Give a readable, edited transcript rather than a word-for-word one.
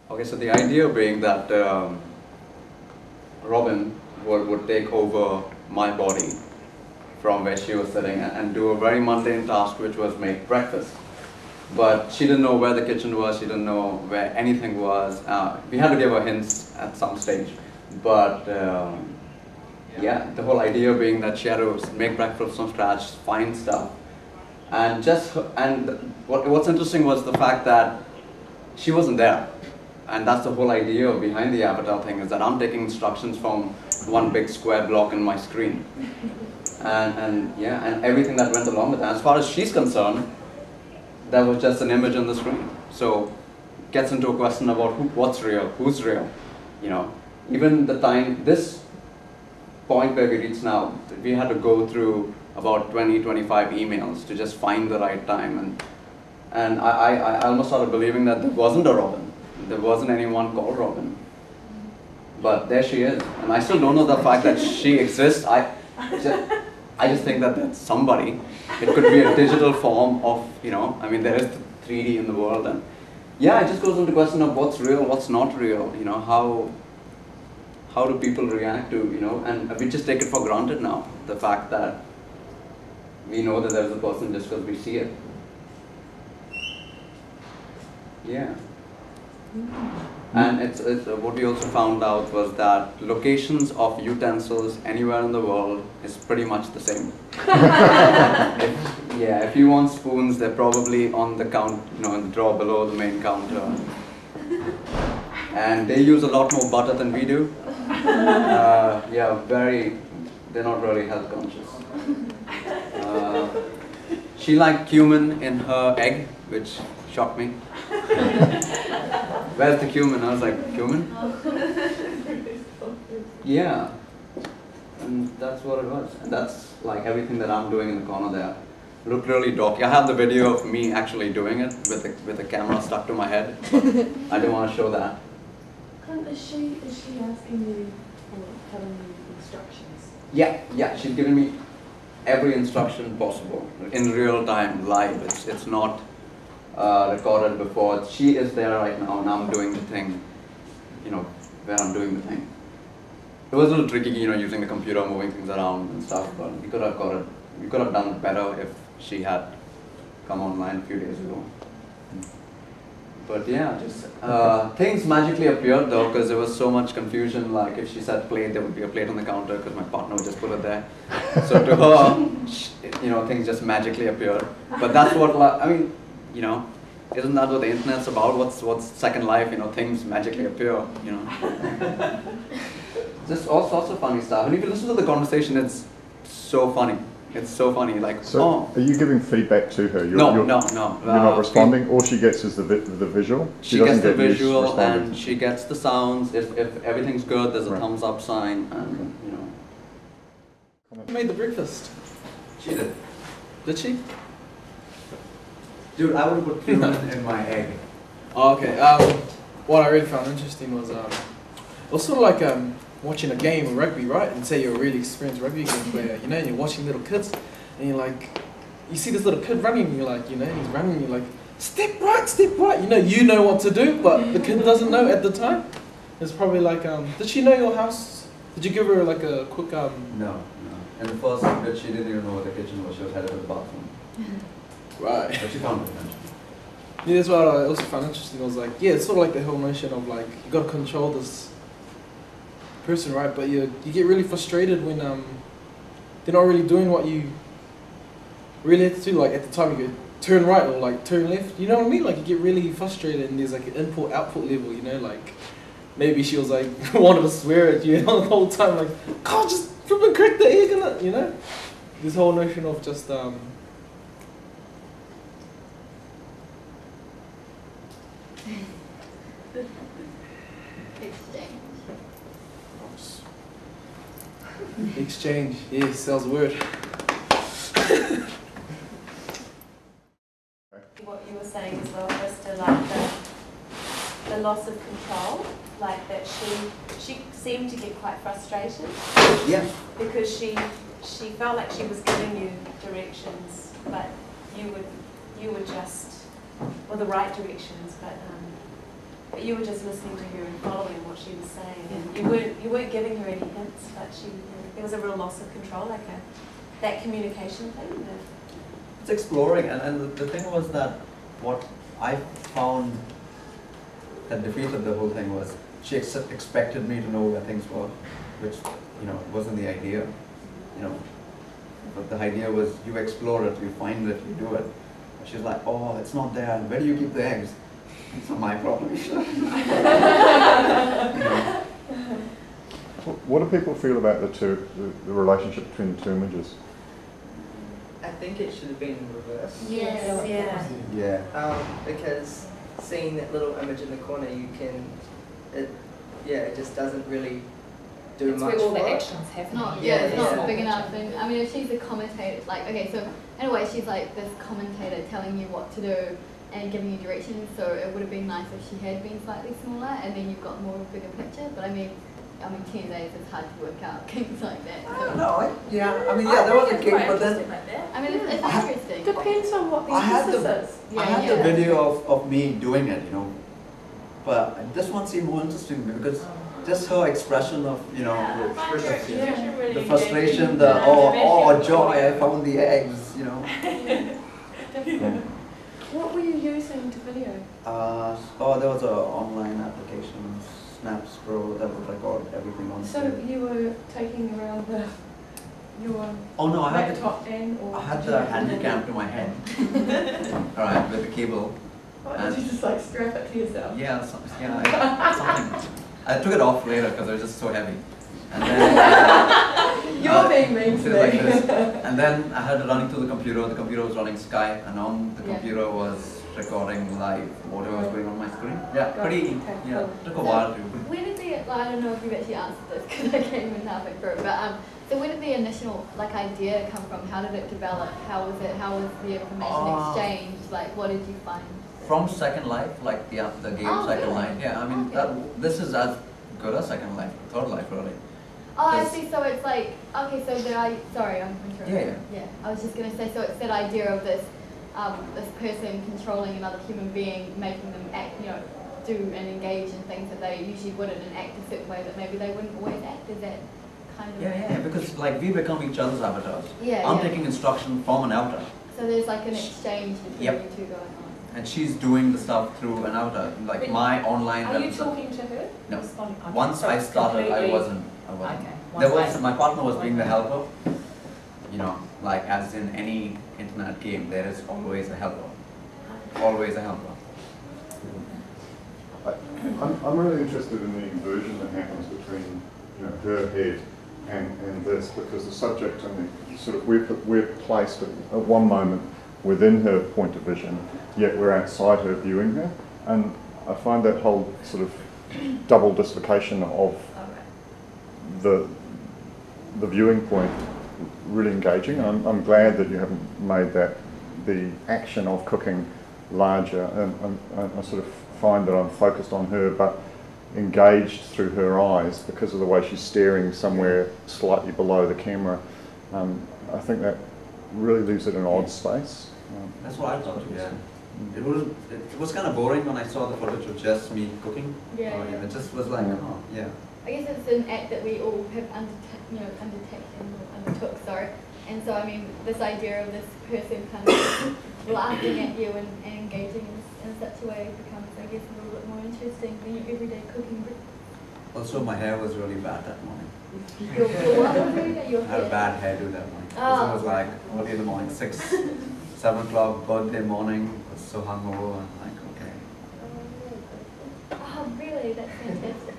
Okay, so the idea being that Robin would take over my body from where she was sitting and do a very mundane task, which was make breakfast. But she didn't know where the kitchen was, she didn't know where anything was. We had to give her hints at some stage. But yeah, the whole idea being that she had to make breakfast from scratch, find stuff. And what's interesting was the fact that she wasn't there. And that's the whole idea behind the avatar thing, is that I'm taking instructions from one big square block in my screen. And everything that went along with that. As far as she's concerned, that was just an image on the screen. So it gets into a question about what's real, who's real. You know, even the time, this point where we reach now, we had to go through about 20, 25 emails to just find the right time. And I almost started believing that there wasn't a Robin. There wasn't anyone called Robin. But there she is. And I still don't know the fact that she exists. I just think that that's somebody. It could be a digital form of, you know, I mean, there is 3D in the world. And yeah, it just goes into the question of what's real, what's not real. You know, how do people react to, you know, and we just take it for granted now. The fact that we know that there's a person just because we see it. Yeah. And it's what we also found out was that locations of utensils anywhere in the world is pretty much the same. If you want spoons, they're probably on the in the drawer below the main counter. And they use a lot more butter than we do. They're not really health conscious. She liked cumin in her egg, which shocked me. Where's the cumin? I was like, cumin? Yeah. And that's what it was. And that's like everything that I'm doing in the corner there. Looked really dorky. I have the video of me actually doing it with the camera stuck to my head, but I didn't want to show that. Is she asking you or telling you instructions? Yeah, she's giving me every instruction possible in real time, live. It's not recorded before. She is there right now, and I'm doing the thing, you know, where I'm doing the thing. It was a little tricky, you know, using the computer, moving things around and stuff, but we could have done it better if she had come online a few days ago. But yeah, just things magically appeared though, because there was so much confusion. Like if she said plate, there would be a plate on the counter because my partner would just put it there. So to her, you know, things just magically appeared. But that's what, I mean, you know, isn't that what the internet's about? What's Second Life? You know, things magically appear. You know, just all sorts of funny stuff. And if you listen to the conversation, it's so funny. It's so funny. Like, so are you giving feedback to her? No. You're not responding. All she gets is the visual. She gets the visual and she gets the sounds. If everything's good, there's a thumbs up sign, and you know. Who made the breakfast? She did. Did she? Dude, I would put cumin in my egg. Oh, okay. What I really found interesting was it was sort of like watching a game of rugby, right? And say you're a really experienced rugby game player, you know, and you're watching little kids, and you're like, you see this little kid running, and you're like, you know, he's running, and you're like, step right, you know what to do, but the kid doesn't know at the time. It's probably like, did she know your house? Did you give her like a quick No. And the first bit, she didn't even know what the kitchen was. She was headed to the bathroom. Right. But she found it eventually. Yeah, that's what I also found interesting. I was like, yeah, it's sort of like the whole notion of like, you got to control this person, right? But you get really frustrated when they're not really doing what you really have to do. Like at the time you go turn right or like turn left, you know what I mean? Like you get really frustrated and there's like an input output level, you know, like maybe she was like wanted to swear at you the whole time, like, God, just flipping crack the egg in it, you know? This whole notion of just exchange, yes, that was a word. What you were saying as well was to like the loss of control, like that she seemed to get quite frustrated. Yeah. Because she felt like she was giving you directions, but you would just, well, the right directions, but But you were just listening to her and following what she was saying, and you weren't giving her any hints, but there was a real loss of control, like that communication thing. It's exploring, and the thing was that what I found that defeated the whole thing was she expected me to know where things were, which, you know, wasn't the idea, you know. But the idea was you explore it, you find it, you do it. She's like, oh, it's not there. Where do you keep the eggs? It's not my problem. You know. What do people feel about the relationship between the two images? I think it should have been reversed. Yes, yeah. Yeah. Because seeing that little image in the corner, it just doesn't really do It's much where all the for it. actions happen. Yeah, It's not yeah. big enough. And I mean, if she's a commentator, like, okay, so in a way she's like this commentator telling you what to do and giving you directions. So it would have been nice if she had been slightly smaller, and then you've got more of a bigger picture. But I mean, 10 days is hard to work out things like that. I So, don't know. There was a gig, but then I mean, it's interesting. Depends on what the I had emphasis is. I had the video of me doing it, you know. But this one seemed more interesting because just her expression of, you know, the frustration, the joy, I found the eggs, you know. What were you using to video? There was an online application, Snaps Pro, that would record everything on So screen. you were taking around your Oh no, I had laptop then, or the handicam to my head. Alright, with the cable. What, did you just like strap it to yourself? Yeah, something. I took it off later because it was just so heavy. And then You're being mean to it was like me. this. And then I had it running through the computer. The computer was running Skype, and on the computer was recording live whatever was going on my screen. Yeah, pretty. Yeah, took a while to. Where did the, I don't know if you've actually answered this because I came in halfway through, but so where did the initial idea come from? How did it develop? How was it? How was the information exchanged? Like, what did you find? From Second Life, like the game Second Life. Yeah, I mean this is as good as Second Life, Third Life really. Oh, I see. So it's like, okay, so sorry, I'm interrupting. Yeah. I was just going to say, so it's that idea of this person controlling another human being, making them act, you know, do and engage in things that they usually wouldn't, and act a certain way that maybe they wouldn't always act. Is that kind of? Yeah, because like we become each other's avatars. Yeah. I'm taking instruction from an avatar. So there's like an exchange between you two going on. And she's doing the stuff through an avatar, like But my online. Are you talking to her? No. Responding? Once So I it's started, I completely- wasn't. Okay. There was my partner was being the helper. You know, like as in any internet game, there is always a helper. Always a helper. I'm really interested in the inversion that happens between, you know, her head and this, because the subject and the sort of we're placed at one moment within her point of vision, yet we're outside her viewing her, and I find that whole sort of double dislocation of the viewing point really engaging. I'm glad that you haven't made that the action of cooking larger, and I sort of find that I'm focused on her but engaged through her eyes because of the way she's staring somewhere slightly below the camera. I think that really leaves it in an odd space. That's what I thought. Yeah. It was kind of boring when I saw the footage of just me cooking. Yeah. It just was like, oh yeah. I guess it's an act that we all have undertook, sorry. And so, I mean, this idea of this person kind of laughing at you and engaging in such a way becomes, I guess, a little bit more interesting than your everyday cooking. Also, my hair was really bad that morning. Your what was it? Your I had a hair? bad hairdo that morning. Oh. It was like early in the morning, 6, 7 o'clock, birthday morning. I was so hungover. I'm like, okay. Oh, really? That's fantastic.